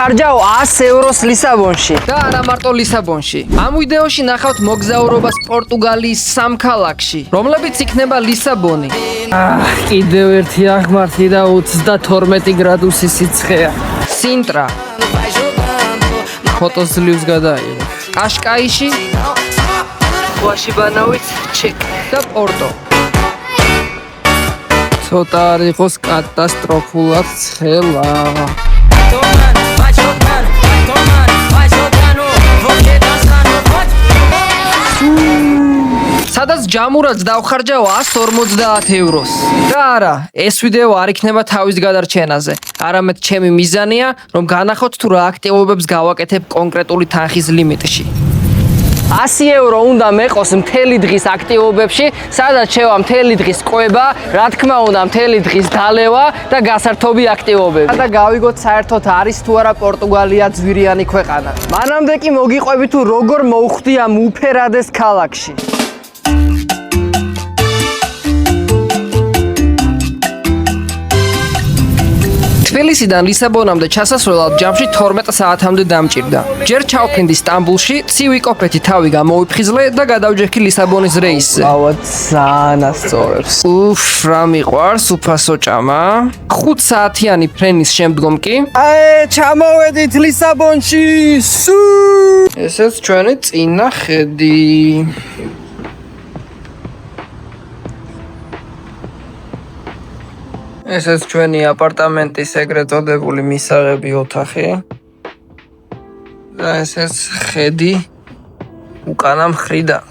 დავხარჯავ 100 ევროს ლისაბონში. და არა მარტო ლისაბონში. ამ ვიდეოში ნახავთ მოგზაურობას პორტუგალიის სამ ქალაქში, რომლებიც იქნება ლისაბონი. კიდევ ერთი აღმართი და 32 გრადუსი სიცხეა. სინტრა. ფოტოს ძლივს გადაიღო. კაშკაიში. ვაშიბანავით ჩეკ და პორტო. ცოტა არ იყოს კატასტროფულად ცხელა. სადაც ჯამურად დავხარჯავ 150 ევროს. და არა, ეს ვიდეო არ იქნება თავის გადარჩენაზე. არამედ ჩემი მიზანია, რომ განახოთ თუ რა აქტივობებს გავაკეთებ კონკრეტული თანხის ლიმიტში. 100 ევრო უნდა მეყოს მთელი დღის აქტივობებში, სადაც შევა მთელი დღის კვება, რა თქმა უნდა მთელი დღის დალევა და გასართობი აქტივობები. და გავიგოთ საერთოდ არის თუ არა პორტუგალია ძვირიანი ქვეყანა. მანამდე კი მოგიყვები თუ როგორ მოვხვდი ამ უფერადეს ქალაქში. თბილისიდან ლისაბონამდე ჩასასვლელად ჯამში 12 საათამდე დამჭირდა. ჯერ ჩავფრინდი სტამბულში, ცივი კოფეთი თავი გამოვიფხიზლე და გადავჯექი ლისაბონის რეისზე. ავად სანასწორებს. რა მიყვარს უფასო ჭამა. 5 საათიანი ფრენის შემდგომ კი ჩამოვედით ლისაბონში. ესეც ჩვენი წინა ხედი. ესეც ჩვენი აპარტამენტის ეგრეთ წოდებული მისაღები ოთახი. და ესეც ხედი უკანა მხრიდან.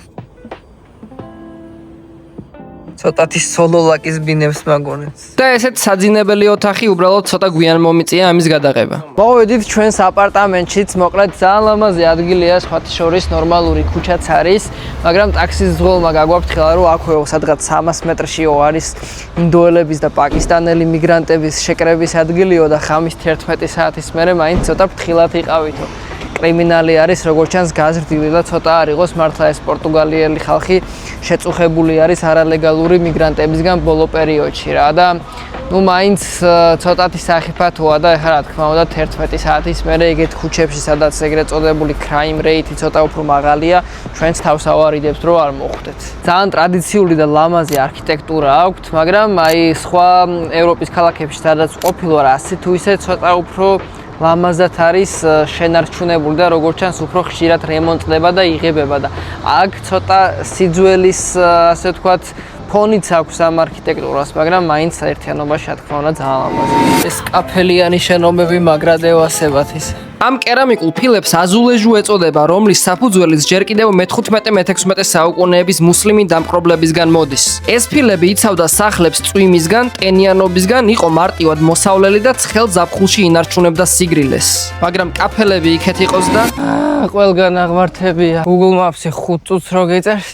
ცოტათი სოლოლაკის ბინებს მაგონებს. და ესეც საძინებელი ოთახი, უბრალოდ ცოტა გვიან მომიწია ამის გადაღება. მოვედით ჩვენს აპარტამენტშიც, მოკლედ ძალიან ლამაზი ადგილია, სხვათა შორის ნორმალური ქუჩაც არის, მაგრამ ტაქსის ზღოლმა გაგვაფრთხილა, რომ აქვეო სადღაც 300 მეტრშიო არის ინდოელების და პაკისტანელი მიგრანტების შეკრების ადგილიო და ხამის 11 საათის მერე მაინც ცოტა ფრთხილად იყავითო. კრიმინალი არის, როგორც ჩანს, გაზრდილი და ცოტა არ იყოს მართლა ეს პორტუგალიელი ხალხი შეწუხებული არის არალეგალური მიგრანტებისგან ბოლო პერიოდში რა და მაინც ცოტათი სახიფათოა და ეხლა რა თქმა უნდა 11 საათის მერე ეგეთ ქუჩებში, სადაც ეგრეთ წოდებული crime rate ცოტა უფრო მაღალია, ჩვენც თავს ავარიდებს, რომ არ მოხვდეთ. ძალიან ტრადიციული და ლამაზი არქიტექტურა აქვთ, მაგრამ სხვა ევროპის ქალაქებში, სადაც ყოფილვარ ასე თუ ისე ცოტა უფრო ლამაზად არის შენარჩუნებული და როგორც ჩანს უფრო ხშირად რემონტდება და იღებება და აქ ცოტა სიძველის ასე ვთქვათ ფონიც აქვს ამ არქიტექტურას, მაგრამ მაინც ერთიანობაში რა თქმა უნდა ძალიან ლამაზია. ეს კაფელიანი შენობები მაგრადევასებათ ისე. ამ კერამიკულ ფილებს აზულეჟუ ეწოდება, რომლის საფუძველიც ჯერ კიდევ მე-15-მე-16 საუკუნეების მუსლიმი დამპყრობლებისგან მოდის. ეს ფილები იცავდა სახლებს წვიმისგან, ტენიანობისგან, იყო მარტივად მოსავლელი და ცხელ ზაფხულში ინარჩუნებდა სიგრილეს. მაგრამ კაფელები იქეთ იყოს და ყველგან აღმართებია. Google Maps-ი 5 წუთს რო გეწერს,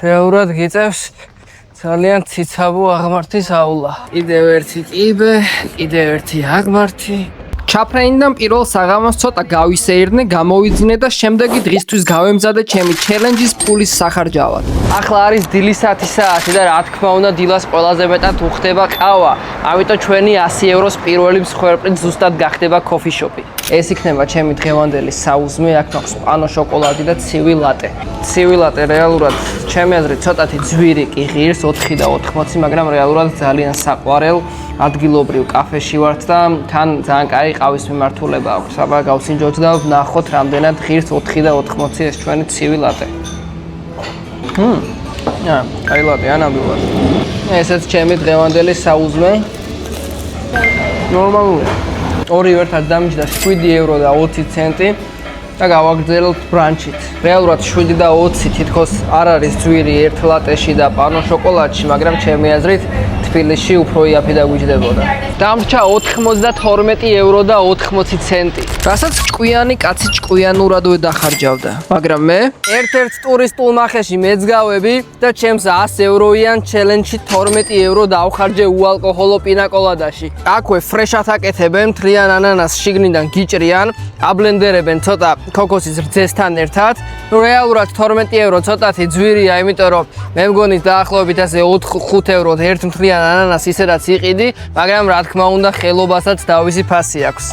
რეალურად გეწევს ძალიან ციცაბო აღმართის აულა. კიდევ ერთი კიბე, კიდევ ერთი აღმართი. ჩაფრენიდან პირველ საღამოს ცოტა გავისეირნე, გამოვიძინე და შემდეგი დღისთვის გავემზადე ჩემი ჩელენჯის ფულის სახარჯავად. ახლა არის დილის 10 საათი და რა თქმა უნდა დილას ყველაზე მეტად უხდება ყავა. ამიტომ ჩვენი 100 ევროს პირველი მსხვერპლით ზუსტად გახდება ქოფიშოპი. ეს იქნება ჩემი დღევანდელი საუზმე, აქ მაქვს პანო შოკოლადი და ცივი ლატე. ცივი ლატე რეალურად ჩემი აზრით ცოტათი ძვირი კი ღირს 4 და 80, მაგრამ რეალურად ძალიან საყვარელ ადგილობრივ კაფეში ვართ და თან ძალიან კაი ყავის მიმართულება აქვს. აბა გავსინჯოთ და ვნახოთ რამდენად ღირს 4 და 80 ეს ჩვენი ცივი ლატე. კაი ლატე ანაბილად. ესეც ჩემი დღევანდელი საუზმე. ნორმალურია. ორი ერთად დამიჯდა 7 ევრო და 20 ცენტი და გავაგრძელებთ ბრანჩით. რეალურად 7 და 20 თითქოს არ არის ძვირი ერთ ლატეში და პანო შოკოლადში, მაგრამ ჩემი აზრით თბილისში უფრო იაფი დაგვიჯდებოდა. დამრჩა 92 ევრო და 80 ცენტი. რასაც ჭკვიანი კაცი ჭკვიანურადვე დახარჯავდა. მაგრამ მე ერთ-ერთ ტურისტულ ნახეში მეც გავები და ჩემს 100 ევროიან ჩელენჯში 12 ევრო დავხარჯე უალკოჰოლო პინაკოლადაში. აქვე ფრეშად აკეთებენ მთლიან ანანას შიგნიდან გიჭრიან, აბლენდერებენ ცოტა ქოქოსის რძესთან ერთად. რეალურად 12 ევრო ცოტათი ძვირია, იმიტომ რომ მე მგონი დაახლოებით ასე 4-5 ევროდ ერთ მთლიან ანანას ისედაც იყიდი, მაგრამ რა თქმა უნდა ხელობასაც თავისი ფასი აქვს.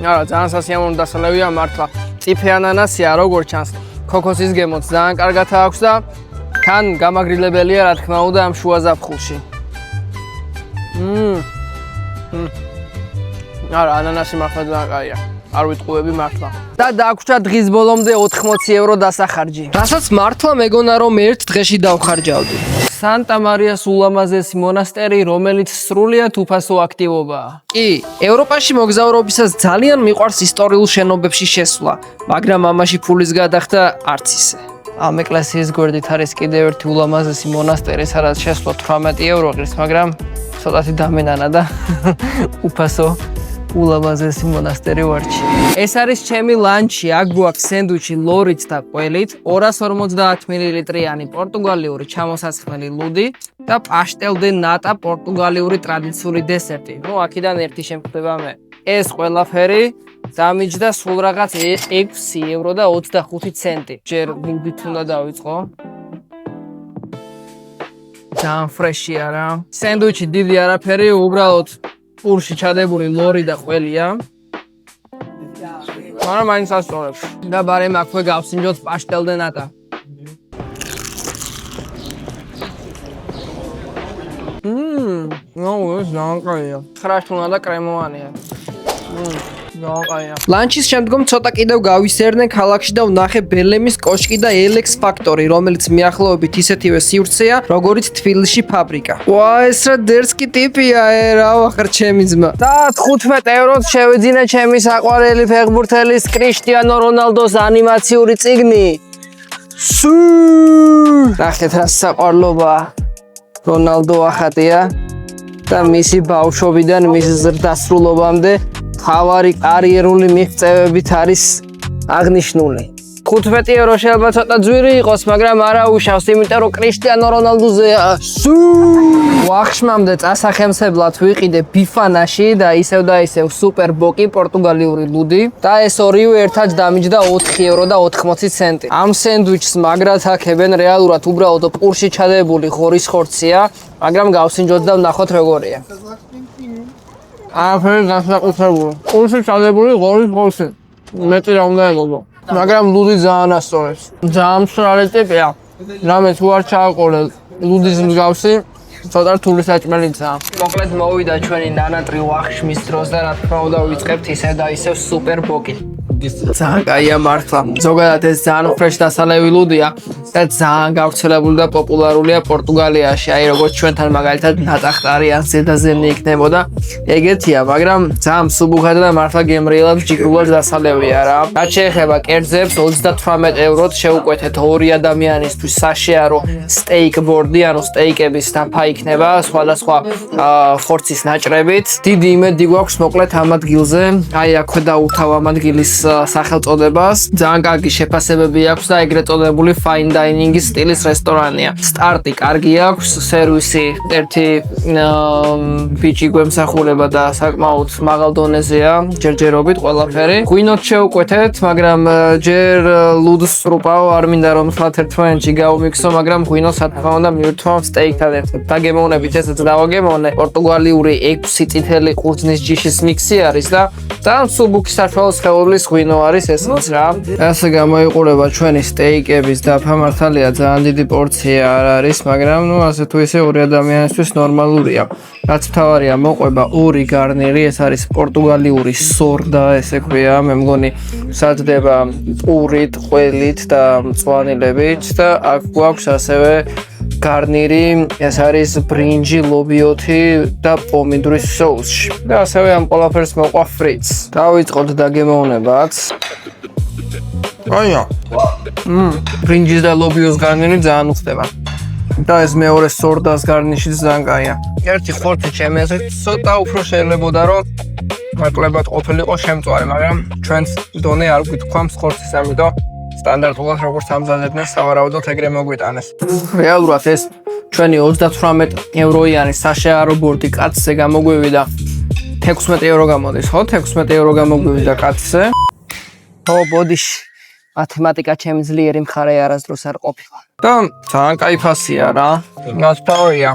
არა, ძალიან სასიამოვნო დასალევია მართლა. წიფე ანანასია, როგორ ჩანს, ქოქოსის გემოც ძალიან კარგად აქვს და თან გამაგრილებელია, რა თქმა უნდა, ამ შუა ზაფხულში. არა, ანანასი მართლა ძალიან კაია. არ ვიტყუები მართლა. და დაგვრჩა დღის ბოლომდე 80 евро დასახარჯი. რასაც მართლა მეგონა რომ ერთ დღეში დავხარჯავდი. სანტა-მარიას ულამაზესი მონასტერი, რომელიც სრულიად უფასო აქტივობაა. კი, ევროპაში მოგზაურობისას ძალიან მიყვარს ისტორიულ შენობებში შესვლა, მაგრამ ამაში ფულის გადახდა არც ისე. ამ ეკლესიის გვერდით არის კიდევ ერთი ულამაზესი მონასტერი, სადაც შესვლა 18 евро ღირს, მაგრამ ცოტათი დამენანა და უფასო ულამაზესი მონასტერი ვარჩი. ეს არის ჩემი ლანჩი, აქ გვაქვს სენდვიჩი ლორით და ყველით, 250 მლ-იანი პორტუგალიური ჩამოსასხმელი ლუდი და პაშტელ-დე ნატა პორტუგალიური ტრადიციული დესერტი. ნუ აქედან ერთი შემკვდება მე. ეს ყველაფერი დამიჯდა სულ რაღაც 6 евро და 25 ცენტი. ჯერ ლუდით უნდა დავიწყო. ძალიან ფრეშია რა. სენდვიჩი დიდი არაფერი, უბრალოდ პურში ჩადებული ლორი და ყველია. მაგრამ მაინც ასწორებს. და ბარემ აქვე გავსინჯოთ პაშტელ-დე ნატა. ნუ ეს ძალიან კაია. 9 თუნა და კრემოვანია. ლანჩის შემდგომ ცოტა კიდევ გავისერნე ქალაქში და ვნახე ბელემის კოშკი და ელექს ფაქტორი, რომელიც მიახლოებით ისეთივე სივრცეა, როგორიც თბილისში ფაბრიკა. ვა, ეს რა დერსკი ტიპია, რა ვახარ ჩემი ძმა. და 15 ევროთ შევიძინე ჩემი საყვარელი ფეხბურთელის კრისტიანო რონალდოს ანიმაციური წიგნი. სუ! ნახეთ რა საყვარლობა. რონალდო ახატია და მისი ბავშვობიდან მის ზრდასრულობამდე თავარი კარიერული მიღწევებით არის აღნიშნული. 15 евро შეიძლება ცოტა ძვირი იყოს, მაგრამ არა უშავს, იმიტომ რომ კრისტიანო რონალდოზეა. სუ! ვახშმამდე წასახემსებლად ვიყიდე ბიფანაში და ისევ და ისევ სუპერ ბოკი პორტუგალიური ლუდი და ეს ორივე ერთად დამიჯდა 4 евро და 80 ცენტი. ამ სენდვიჩს მაგრად აქებენ, რეალურად უბრალოდ პურში ჩადებული ღორის ხორცია, მაგრამ გავსინჯოთ და ვნახოთ როგორია. არაფერი განსაკუთრებული. პურში ჩადებული ღორის ხორცი. მეტი რა უნდა ელოდო. მაგრამ ლუდი ძალიან ასწორებს. ძალიან მსრალი ტიპია. რამე თუ არ ჩააყოლე ლუდის მსგავსი, ცოტა რთული საჭმელიცაა. მოკლედ მოვიდა ჩვენი ნანატრი ვახშმის დროს და რა თქმა უნდა ვიწყებთ ისევ და ისევ სუპერ ბოკი. ძალიან კაია მართლა. ზოგადად ეს ძალიან ფრეშ დასალევი ლუდია და ძალიან გავრცელებული და პოპულარულია პორტუგალიაში. აი როგორც ჩვენთან მაგალითად ნატახტარი ან ზედაზენი იქნებოდა, ეგეთია, მაგრამ ძალიან მსუბუქად და მართლა გემრიელად ჯიგრულად დასალევია რა. რაც შეეხება კერძებს, 38 ევროთ შევუკვეთეთ 2 ადამიანისთვის საშეარო სტეიკ ბორდი, ანუ სტეიკების დაფა იქნება სხვადასხვა ხორცის ნაჭრებით. დიდი იმედი გვაქვს მოკლედ ამ ადგილზე. აი აქვე დაუთავ ამ ადგილის სახელწოდებას. ძალიან კარგი შეფასებები აქვს და ეგრეთ წოდებული fine dining-ის სტილის რესტორანია. სტარტი კარგი აქვს, სერვისი ერთი ბიჭი გვემსახურება და საკმაოდ მაღალ დონეზეა, ჯერჯერობით ყველაფერი. ღვინოთ შევკვეთეთ, მაგრამ ჯერ ლუდს სრუპავ, არ მინდა რომ სხვა ერთმანეთში გავმიქსო, მაგრამ ღვინოს რა თქმა უნდა მივირთვამ სტეიკთან ერთად. დაგემოვნებით ესეც დავაგემოვნე. პორტუგალიური 6 წითელი ყურძნის ჯიშის მიქსი არის და ძალიან მსუბუქი საშუალო სხეულის ღვინო არის ესეც რა. ასე გამოიყურება ჩვენი სტეიკების დაფა, მართალია ძალიან დიდი პორცია არ არის, მაგრამ ნუ ასე თუ ისე 2 ადამიანისთვის ნორმალურია. რაც მთავარია მოყვება 2 გარნირი, ეს არის პორტუგალიური სორდა, ესე ქვია, მე მგონი სათდება პურით, ყველით და მწვანილებით და აქ გვაქვს ასევე გარნირი, ეს არის ბრინჯი, ლობიოთი და პომიდორის соуსში. და ასევე ამ ყველაფერს მოყვა ფრიც. დავიწყოთ დაგემოვნებაც. აია. ბრინჯის და ლობიოს გარნირი ძალიან უხდება. და ეს მეორე სორდას გარნიშიც ძალიან კაია. ერთი ხორცი ჩემი აზრით ცოტა უფრო შეიძლებოდა რომ ნაკლებად ყოფილიყო შემწვარი, მაგრამ ჩვენს დონე არ გვითქვამს ხორცის, ამიტომ სტანდარტულად როგორც ამზადებდნენ, სავარაუდოდ ეგრე მოგვიტანეს. რეალურად ეს ჩვენი 38 ევროიანი საშეარო ბორდი კაცზე გამოგვივიდა 16 евро გამოდის, ხო? 16 евро გამოგვივიდა კაცზე. ო, ბოდიში. მათემატიკა ჩემი ძლიერი მხარე არასდროს არ ყოფილა. და ძალიან კაი ფასია რა. ნაცტავია.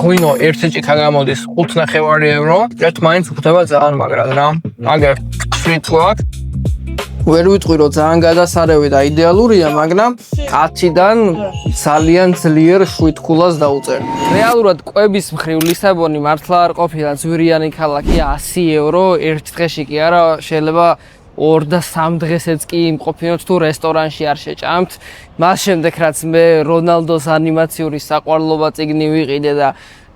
ღვინო ერთი ჭიქა გამოდის 5.5 ევრო. ერთ მაინც გვხვდება ძალიან მაგრად რა. აგერ სვიტლაკ ვერ ვიტყვი რომ ძალიან გადასარევი და იდეალურია, მაგრამ 10-დან ძალიან ძლიერ შვიდქულას დაუწერდი. რეალურად კვების მხრივ ლისაბონი მართლა არ ყოფილა ძვირიანი ქალაქია 100 ევრო ერთ დღეში კი არა, შეიძლება 2 და 3 დღესაც კი იმყოფინოთ თუ რესტორანში არ შეჭამთ. მას შემდეგ რაც მე რონალდოს ანიმაციური საყვარლობა წიგნი ვიყიდე და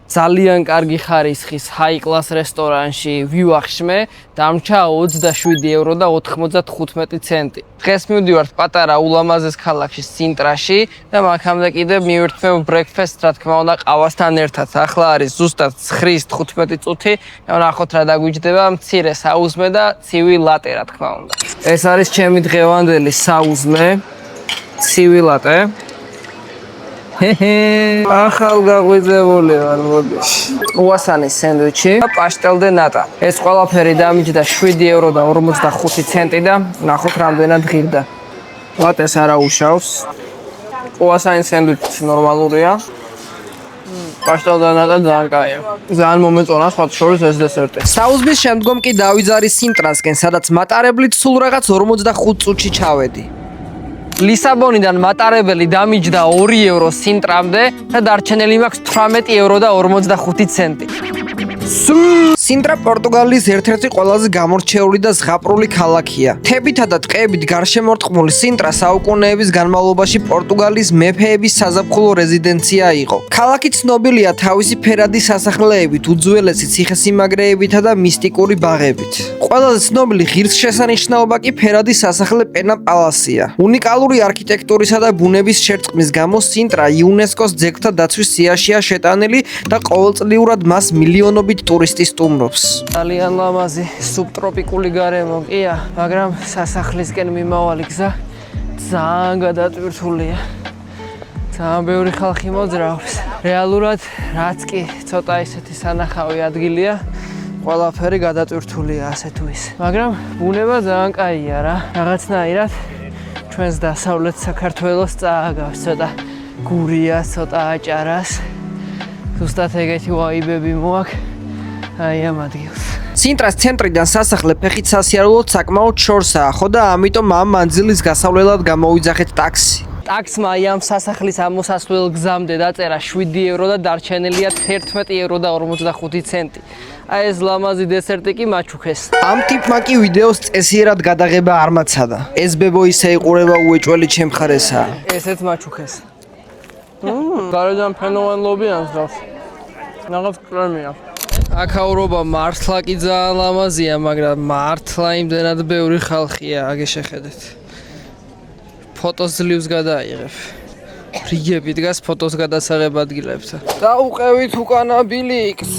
ძალიან კარგი ხარისხის high class რესტორანში ვივახშმე, დამრჩა 27 ევრო და 95 ცენტი. დღეს მივდივართ პატარა ულამაზეს ქალაქში სინტრაში და მაქამდე კიდე მივირთმევ breakfast, რა თქმა უნდა, ყავასთან ერთად. ახლა არის ზუსტად 9:15 წუთი. ნახოთ რა დაგვიჯდება, მცირე საუზმე და ცივი ლატე, რა თქმა უნდა. ეს არის ჩემი დღევანდელი საუზმე, ცივი ლატე. ახალ გაღვიძებული ვარ, მოდი. უასანის სენდვიჩი და პაშტელ დე ნატა. ეს ყველაფერი დამიჯდა 7 ევრო და 45 ცენტი და ნახოთ რამდენად ღირდა. ლატეს არა უშავს. უასანის სენდვიჩი ნორმალურია. პაშტელ დე ნატა ძალიან კაია. ძალიან მომეწონა სხვა შორის ეს დესერტი. საუზმის შემდგომ კი დავიძარი სინტრასკენ, სადაც მატარებლით სულ რაღაც 45 წუთში ჩავედი. ლისაბონიდან მატარებელი დამიჯდა 2 ევრო სინტრამდე და დარჩენილი მაქვს 18 ევრო და 45 ცენტი. სინტრა პორტუგალიის ერთ-ერთი ყველაზე გამორჩეული და ზღაპრული ქალაქია. თებითა და ტყეებით გარშემორტყმული სინტრა საუკუნეების განმავლობაში პორტუგალიის მეფეების საზაფხულო რეზიდენცია იყო. ქალაქი ცნობილია თავისი ფერადი სასახლეებით, უძველესი ციხესიმაგრეებითა და მისტიკური ბაღებით. ყველაზე ცნობილი ღირსშესანიშნაობა კი ფერადი სასახლე პენა პალასია. უნიკალური არქიტექტურისა და ბუნების შერწყმის გამო სინტრა იუნესკოს ძეგლთა დაცვის სიაშია შეტანილი და ყოველწლიურად მას მილიონობით ტურისტი სტუმრობს. ძალიან ლამაზი სუბტროპიკული გარემო ყია, მაგრამ სასახლისკენ მიმავალი გზა ძალიან გადატვირთულია. ძალიან ბევრი ხალხი მოძრაობს. რეალურად რაც კი ცოტა ისეთი სანახავი ადგილია, ყველაფერი გადატვირთულია ასე თუ ისე. მაგრამ ბუნება ძალიან კაია რა. რაღაცნაირად ჩვენს დასავლეთ საქართველოს წააგავს ცოტა გურიას, ცოტა აჭარას. ზუსტად ეგეთი ვაიბები მოაქვს. აი ამ ადგილს. სინტრას ცენტრიდან სასახლე ფეხით სასიარულოდ საკმაოდ შორსაა, ხო და ამიტომ ამ მანძილის გასავლელად გამოვიძახეთ ტაქსი. ტაქსმა ამ სასახლის ამოსასვლელ გზამდე დაწერა 7 ევრო და დარჩენილია 11 ევრო და 45 ცენტი. აი ეს ლამაზი დესერტი კი მაჩუქეს. ამ ტიპმა კი ვიდეოს წესიერად გადაღება არ მაცადა. ეს ბებო ისე იყურება უეჭველი ჩემხარესაა. ესეც მაჩუქეს. გარედან ფენოვანლობიანს დავს. რაღაც კრემია. აქაურობა მართლა კი ძალიან ლამაზია, მაგრამ მართლა იმდენად ბევრი ხალხია, აგე შეხედეთ. ფოტოს ძლივს გადაიღებ. რიგები დგას ფოტოს გადასაღებ ადგილებთან. დაუყევით უკანა ბილიკს.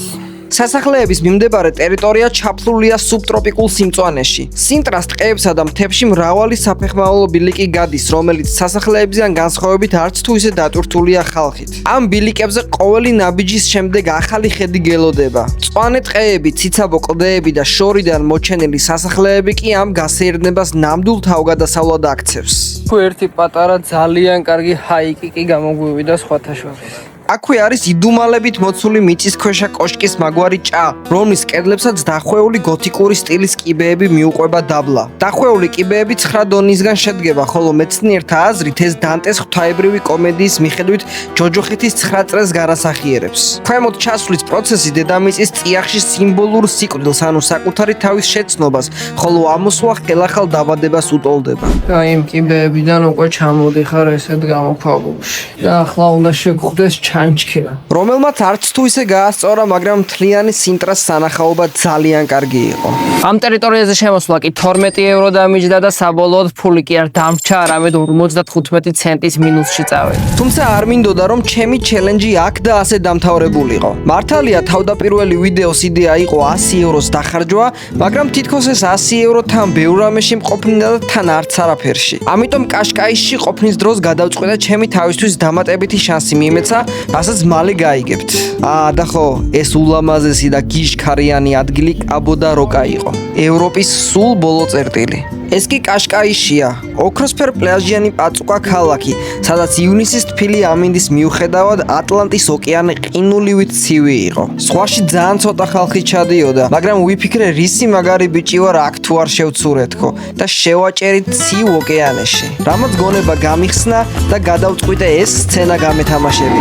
სასახლეების მიმდებარე ტერიტორია ჩაფლულია სუბტროპიკულ სიმწვანეში. სინტრას ტყეებსა და მთებში მრავალი საფეხმავლო ბილიკი გადის, რომელიც სასახლეებიდან განსხვავებით არც თუ ისე დატვირთულია ხალხით. ამ ბილიკებზე ყოველი ნაბიჯის შემდეგ ახალი ხედი გელოდება. მწვანე ტყეები, ციცაბო კლდეები და შორიდან მოჩენილი სასახლეები კი ამ გასეირნებას ნამდვილ თავგადასავლად აქცევს. ერთი პატარა ძალიან კარგი ჰაიკი კი გამოგვივიდა სხვათა შორის. აქვე არის იდუმალებით მოცული მიწისქვეშა კოშკის მაგვარი ჭა, რომლის კედლებსაც დახვეული გოთიკური სტილის კიბეები მიუყვება დაბლა. დახვეული კიბეები 9 დონისგან შედგება, ხოლო მეცნიერთა აზრით ეს დანტეს ღვთაებრივი კომედიის მიხედვით ჯოჯოხეთის 9 წრეს გარასახიერებს. ქვემოთ ჩასვლის პროცესი დედამიწის წიაღში სიმბოლურ სიკვდილს, ანუ საკუთარი თავის შეცნობას, ხოლო ამოსვლა ხელახალ დაბადებას უტოლდება. და იმ კიბეებიდან უკვე ჩამოდიხარ ესეთ გამოქვაბულში. და ახლა უნდა შეგხვდეს ჩანჩქერა, რომელმაც არც თუ ისე გაასწორა, მაგრამ მთლიანი სინტრას სანახაობა ძალიან კარგი იყო. ამ ტერიტორიაზე შემოსვლა კი 12 ევრო დამიჯდა და საბოლოოდ ფული კი არ დამრჩა, არამედ 55 ცენტის მინუსში წავედი. თუმცა არ მინდოდა რომ ჩემი ჩელენჯი აქ და ასე დამთავრებულიყო. მართალია თავდაპირველი ვიდეოს იდეა იყო 100 ევროს დახარჯვა, მაგრამ თითქოს ეს 100 ევრო თან ბევრ რამეში მყოფნიდა და თან არც არაფერში. ამიტომ კაშკაისში ყოფნის დროს გადავწყვიტე ჩემი თავისთვის დამატებითი შანსი მიიმეცა, რასაც მალე გაიგებთ. და ხო, ეს ულამაზესი და გიჟქარიანი ადგილი კაბო და როკა იყო. ევროპის სულ ბოლო წერტილი. ეს კი კაშკაიშია, ოქროსფერ პლაჟიანი პაწუკა ქალაქი, სადაც ივნისის თბილი ამინდის მიუხედავად ატლანტის ოკეანე ყინულივით ცივი იყო. ზღვაში ძალიან ცოტა ხალხი ჩადიოდა, მაგრამ ვიფიქრე რისი მაგარი ბიჭი ვარ აქ თუ არ შევცურეთქო და შევაჭერით ცივ ოკეანეში. რამაც გონება გამიხსნა და გადავწყვიტე ეს სცენა გამეთამაშები.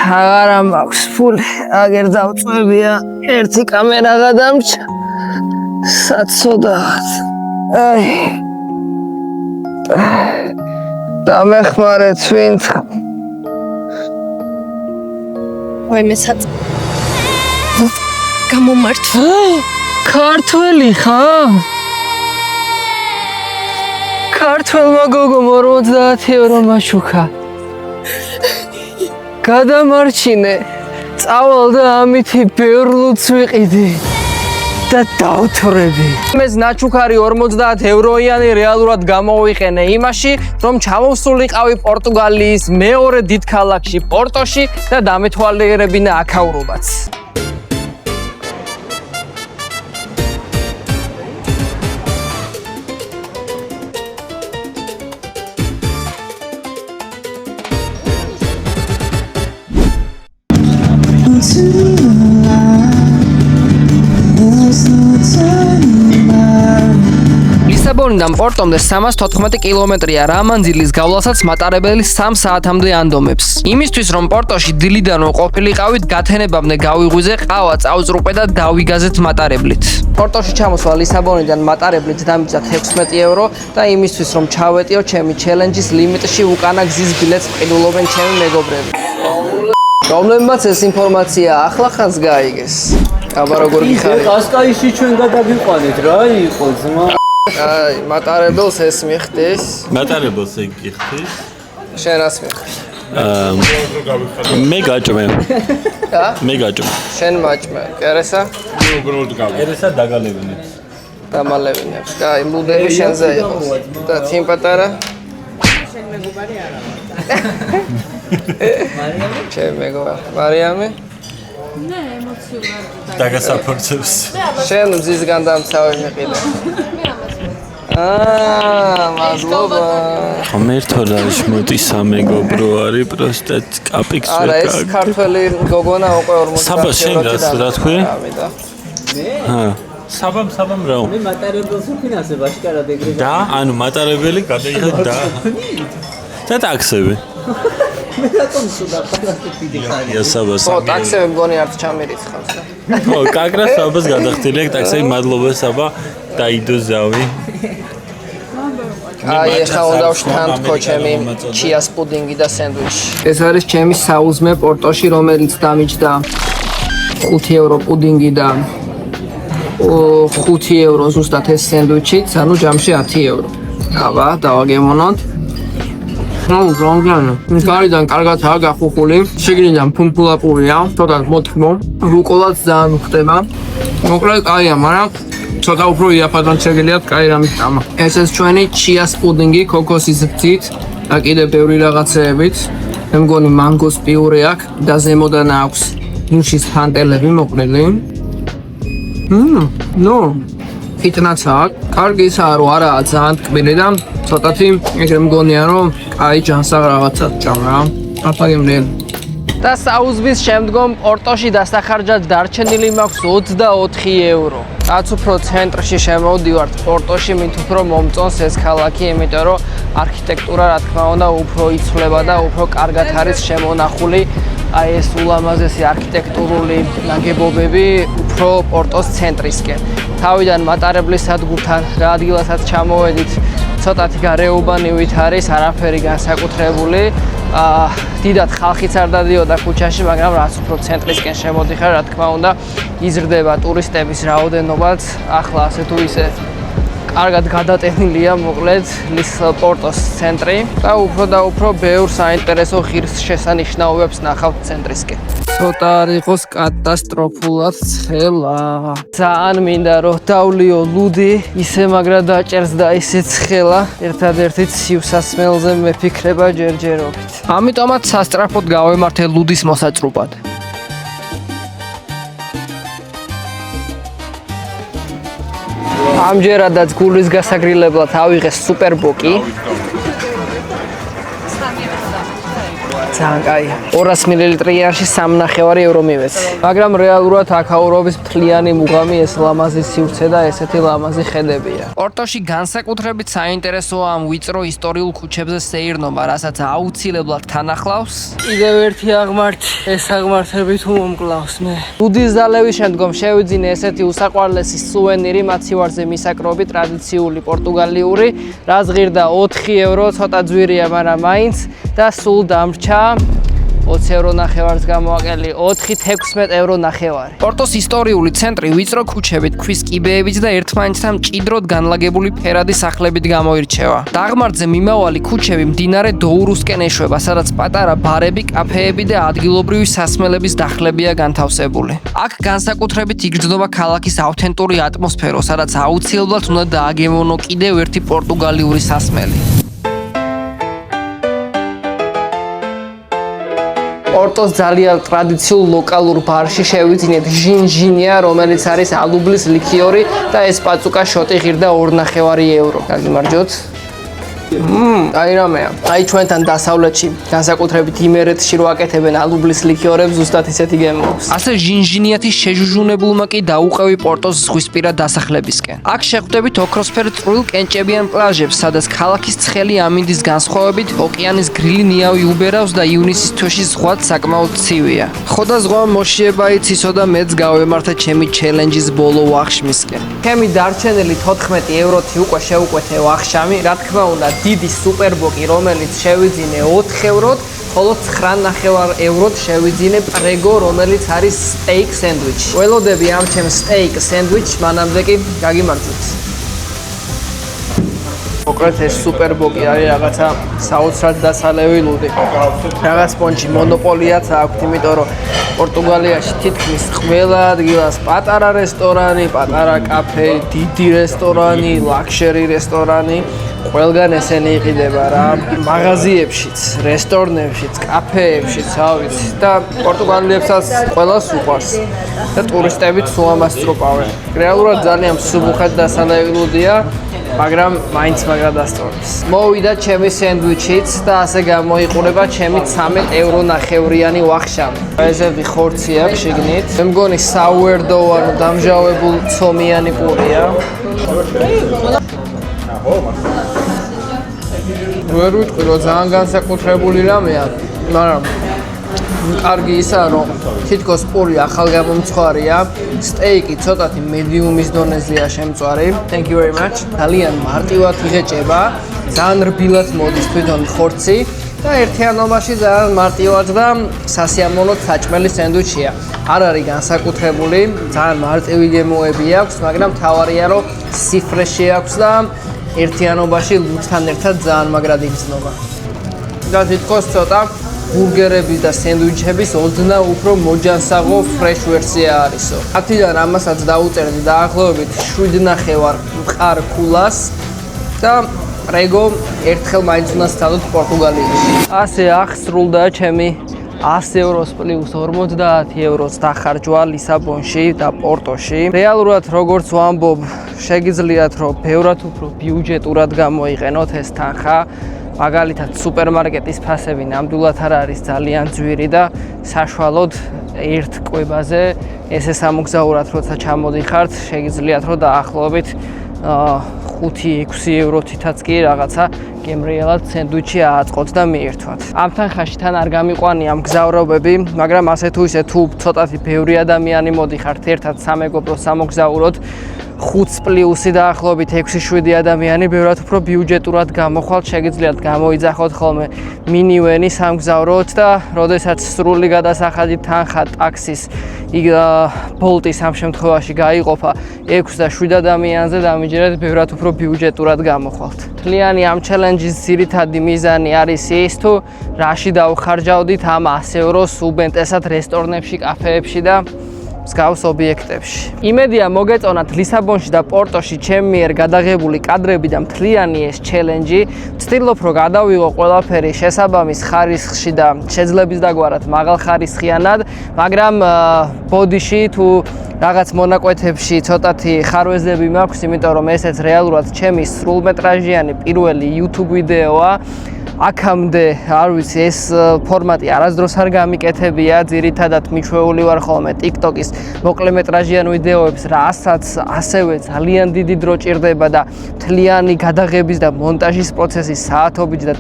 აღარა მაქვს ფული, აგერ დავწვევია, ერთი კამერა გადამჭა. საცოდაა. აი. დამეხმარეთ ვინც. ვაი მესაც. გამომართვა. ქართველი ხარ? ქართველმა გოგომ 50 ევრო მაშუქა. გადამარჩინე. წავალ და ამითი ბევრ ლუც ვიყიდი. და დავთვრები. ეს ნაჩუქარი 50 ევროიანი რეალურად გამოვიყენე იმაში, რომ ჩამოვსულიყავი პორტუგალიის მეორე დიდ ქალაქში პორტოში და დამეთვალიერებინა აქაურობაც. ლისაბონიდან პორტომდე 314 კილომეტრია, რა მანძილის გავლასაც მატარებელი 3 საათამდე ანდომებს. იმისთვის რომ პორტოში დილიდანვე ყოფილიყავით, გათენებამდე გავიღვიძე ყავა, წავწრუპე და დავიგაზეთ მატარებლით. პორტოში ჩამოსვლა ლისაბონიდან მატარებლით დამიწა 16 ევრო და იმისთვის რომ ჩავეტიო ჩემი ჩელენჯის ლიმიტში უკანა გზის ბილეთს ყიდულობენ ჩემი მეგობრები. რომლებმაც ეს ინფორმაცია ახლახანს გაიგეს. აბა როგორ გიხარით? კასკაიში ჩვენ გადაგიყვანეთ რა იყო ძმა. აი, მატარებელს ეს მიხდის. მატარებელს ეგ გიხდის. შენ რას მიხდი? მე გაჭმე. და? მე გაჭმე. შენ მაჭმე. კერესა? ერესა დაგალებინებს. დამალევინებს. კაი, მუდები შენზე იყოს. და თიმ პატარა? შენ მეგობარი არა. მარიამი? შენ მეგობარი. მარიამი? Ne, emotsional. დაგასაფორცებს. შენ მზისგან დამცავი მიყიდე. მადლობა. ხომერთოდ არის მოდი სამეგობრო არის პროსტად კაპიქს არა, ეს ქართველი გოგონა უკვე 40 საბა შენ რა თქვი? ჰა. საბამ რა. მე მატარებელს ვფინანსებ აშკარად ეგრე. და ანუ მატარებელი გადაიღე და და ტაქსები. მე რატომ სუდა პლასტიკი ხარ? იასაბა. ო, ტაქსები მგონი არც ჩამერიცხავს და. ო, კაკრა საბას გადახდილი აქვს ტაქსები, მადლობა საბა. დაიდო ზავი. აი, ეხლა უნდა ვშთანთქო ჩემი ჩიას პუდინგი და სენდვიჩი. ეს არის ჩემი საუზმე პორტოში, რომელიც დამიჯდა 5 ევრო პუდინგი და 5 ევრო ზუსტად ეს სენდვიჩიც, ანუ ჯამში 10 ევრო. აბა, დავაგემონოთ. ნუ, რომგანო. გარიდან კარგადაა გახუხული, შიგნიდან ფუმფულაპურია, ცოტა მოთმო, რუკოლაც ძალიან ხდება. მოკლედ, კაია, მაგრამ ცოტა უფრო იაფადან შეგიძლიათ კაი რამის დამა. ეს ჩვენი ჩიას პუდინგი ქოქოსის ბზით და კიდე ბევრი რაღაცეებით. მე მგონი მანგოს პიურე აქვს და ზემოდან აქვს ნუშის ფანტელები მოყრილი. ნუ, ფიტნაც აქვს. კარგი ისაა, რომ არაა ძალიან ტკბილი და ცოტათი ეგრე მგონია, რომ კაი ჯანსაღ რაღაცას ჭამ რა. აფაგემდნენ. და საუზმის შემდგომ პორტოში დასახარჯად დარჩენილი მაქვს 24 ევრო. რაც უფრო ცენტრში შემოვდივართ პორტოში, მით უფრო მომწონს ეს ქალაქი, იმიტომ რომ არქიტექტურა რა თქმა უნდა უფრო იცვლება და უფრო კარგად არის შემონახული. აი ეს ულამაზესი არქიტექტურული ნაგებობები უფრო პორტოს ცენტრისკენ. თავიდან მატარებლის სადგურთან რა ადგილასაც ჩამოვედით, ცოტათი გარეუბანივით არის, არაფერი განსაკუთრებული. დიდად ხალხიც არ დადიოდა ქუჩაში, მაგრამ რაც უფრო ცენტრისკენ შემოდიხარ, რა თქმა უნდა, იზრდება ტურისტების რაოდენობაც. ახლა ასე თუ ისე კარგად გადატენილია მოკლედ პორტოს ცენტრი და უფრო ბევრ საინტერესო ღირსშესანიშნაობებს ნახავთ ცენტრისკენ. ცოტა არ იყოს კატასტროფულად ცხელა. ძალიან მინდა რომ დავლიო ლუდი, ისე მაგრა დაჭერს და ისე ცხელა. ერთადერთი სივსასმელზე მეფიქრება ჯერჯერობით. ამიტომაც სასტრაფოდ გავემართე ლუდის მოსაწრუპად. ამჯერადაც გულის გასაგრილებლად ავიღე სუპერბოკი. ძალიან კაი. 200 მილilitrიანში 3.5 ევრო მივეცი. მაგრამ რეალურად აქაურობის მთლიანი მუღამი ეს ლამაზი სივრცე და ესეთი ლამაზი ხედებია. პორტოში განსაკუთრებით საინტერესოა ამ ვიწრო ისტორიულ ქუჩებზე სეირნობა, რასაც აუცილებლად თან ახლავს. კიდევ ერთი აღმართი. ეს აღმართები თუ მომკლავს მე. ბუდის დალევის შემდგომ შევიძინე ესეთი უსაყვარლესი სუვენირი მაცივარზე მისაკრობი ტრადიციული პორტუგალიური, რაც ღირდა 4 ევრო, ცოტა ძვირია, მაგრამ მაინც და სულ დამრჩა 20 ევრო ნახევარს გამოაკელი 4-16 ევრო ნახევარი. პორტოს ისტორიული ცენტრი ვიწრო ქუჩებით, ქვის კიბეებით და ერთმანეთთან მჭიდროდ განლაგებული ფერადი სახლებით გამოირჩევა. დაღმართზე მიმავალი ქუჩები მდინარე დოურუსკენ ეშვება, სადაც პატარა ბარები, კაფეები და ადგილობრივი სასმელების სახლებია განთავსებული. აქ განსაკუთრებით იგრძნობა ქალაქის ავთენტური ატმოსფერო, სადაც აუცილებლად უნდა დააგემოვნო კიდევ ერთი პორტუგალიური სასმელი. პორტოს ძალიან ტრადიციულ ლოკალურ ბარში შევიძინეთ ჟინჟინია, რომელიც არის ალუბლის ლიქიორი და ეს პაწუკა შოტი ღირდა 2.5 ევრო. გაგიმარჯოთ. აი რამეა. აი ჩვენთან დასავლეთში, განსაკუთრებით იმერეთში რო აკეთებენ ალუბლის ლიქიორებს, ზუსტად ისეთი გემოს. ასე ჟინჟინიათის შეჟუჟუნებულმა კი დაუყევი პორტოს ზღვისპირა დასახლებისკენ. აქ შეხვდებით ოქროსფერ წვრილ კენჭებიან პლაჟებს, სადაც ქალაქის ცხელი ამინდის განსხვავებით ოკეანის გრილი ნიავი უბერავს და ივნისის თვეში ზღვაც საკმაოდ ცივია. ხო და ზღვა მოშიება იცისო და მეც გავემართა ჩემი ჩელენჯის ბოლო ვახშმისკენ. ჩემი დარჩენილი 14 ევროთი უკვე შევუკვეთე ვახშამი, რა თქმა უნდა დიდი სუპერბოკი, რომელიც შევიძინე 4 ევროთ, ხოლო 9.5 ევროთ შევიძინე პრეგო, რომელიც არის სტეიკ სენდვიჩი. ველოდები ამ ჩემ სტეიკ სენდვიჩს, მანამდე კი გაგიმარჯვეთ. მოკლედ ეს სუპერბოკი არის რაღაცა საოცრად დასალევილუდი. რაღაც პონჩი მონოპოლიაც აქვს, იმიტომ რომ პორტუგალიაში თითქმის ყველა ადგილას პატარა რესტორანი, პატარა კაფე, დიდი რესტორანი, ლაქშერი რესტორანი. ყველგან ესენი იყიდება რა, მაღაზიებშიც, რესტორნებშიც, კაფეებშიც, ავიცი და პორტუგალიებსაც ყველას უყვარს და ტურისტებიც სულ სწროპავენ. რეალურად ძალიან მსუბუქად დასალევილუდია, მაგრამ მაინც მაგრა დასწორებს. მოვიდა ჩემი სენდვიჩიც და ასე გამოიყურება ჩემი 13 ევრო ნახევრიანი ვახშამი. ესეთი ხორცი აქვს შიგნით. მე მგონი საუერდოუ ანუ დამჟავებულ ცომიანი პურია. ვერ ვიტყვი რომ ძალიან განსაკუთრებული რამეა, მაგრამ კარგი ისაა რომ თითქოს პური ახალგამომცხვარია, სტეიკი ცოტათი მედიუმის დონეზეა შემწვარი. Thank you very much. ძალიან მარტივად იღეჭება, ძალიან რბილად მოდის თვითონ ხორცი და ერთიანობაში ძალიან მარტივად და სასიამოვნოდ საჭმელი სენდვიჩია. არ არის განსაკუთრებული, ძალიან მარტივი გემოები აქვს, მაგრამ თავარია რომ სიფრეში აქვს და ერთიანობაში ლუცთან ერთად ძალიან მაგრად იგრძნობა. და თითქოს ცოტა ბურგერების და სენდვიჩების ოდნავ უფრო მოჯანსაღო ფრეშ ვერსია არისო. 10-დან ამასაც დაუწერდი დაახლოებით 7.5 მყარ კულას და პრეგო ერთხელ მაინც უნდა სცადოთ პორტუგალიაში. ასე აღსრულდა ჩემი 100 ევროს პლუს 50 ევროს დახარჯვა ლისაბონში და პორტოში. რეალურად როგორც ვამბობ, შეგიძლიათ რომ ბევრად უფრო ბიუჯეტურად გამოიყენოთ ეს თანხა. მაგალითად სუპერმარკეტის ფასები ნამდვილად არ არის ძალიან ძვირი და საშუალოდ ერთ კვებაზე ესე სამოგზაურად როცა ჩამოდიხართ, შეგიძლიათ რომ დაახლოებით 5-6 ევროთითაც კი რაღაცა გემრიელად სენდვიჩი ააწყოთ და მიირთვათ. ამ თანხაში თან არ გამიყვანია მგზავრობები, მაგრამ ასე თუ ისე თუ ცოტათი ბევრი ადამიანი მოდიხართ ერთად სამეგობრო სამოგზაუროდ, 5 პლუსი დაახლოებით 6-7 ადამიანი ბევრად უფრო ბიუჯეტურად გამოხვალთ, შეგიძლიათ გამოიძახოთ ხოლმე მინივენი სამგზავროდ და როდესაც სრული გადასახადი თანხა ტაქსის ბოლტის ამ შემთხვევაში გაიყოფა 6 და 7 ადამიანზე და ამიჯერად ბევრად უფრო ბიუჯეტურად გამოხვალთ. მთლიანი ამ ჩელენჯის ძირითადი მიზანი არის ის თუ რაში დავხარჯავდით ამ 100 ევროს უბენტესად რესტორნებში, კაფეებში და მსგავს ობიექტებში. იმედია მოგეწონათ ლისაბონში და პორტოში ჩემი მიერ გადაღებული კადრები და მთლიანი ეს ჩელენჯი. ვცდილობ რომ გადავიღო ყველაფერი შესაბამის ხარისხში და შეძლების დაგვარად მაღალხარისხიანად, მაგრამ ბოდიში თუ რაღაც მონაკვეთებში ცოტათი ხარვეზები მაქვს, იმიტომ რომ ესეც რეალურად ჩემი სრულმეტრაჟიანი პირველი YouTube ვიდეოა. აქამდე, არ ვიცი, ეს ფორმატი არასდროს არ გამიკეთებია, ძირითადად მიჩვეული ვარ ხოლმე TikTok-ის მოკლემეტრაჟიან ვიდეოებს, რასაც ასევე ძალიან დიდი დრო ჭირდება და მთლიანი გადაღების და მონტაჟის პროცესი საათობით და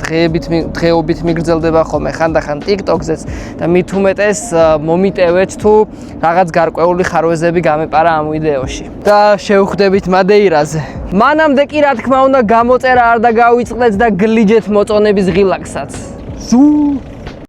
დღეობით მიგრძელდება ხოლმე ხანდახან TikTok-ზეც და მით უმეტეს მომიტევეთ თუ რაღაც გარკვეული ხარვეზები გამეპარა ამ ვიდეოში. და შევხვდებით მადეირაზე. მანამდე კი რა თქმა უნდა გამოწერა არ დაგავიწყდეთ და გლიჯეთ მოწონების ღილაკსაც.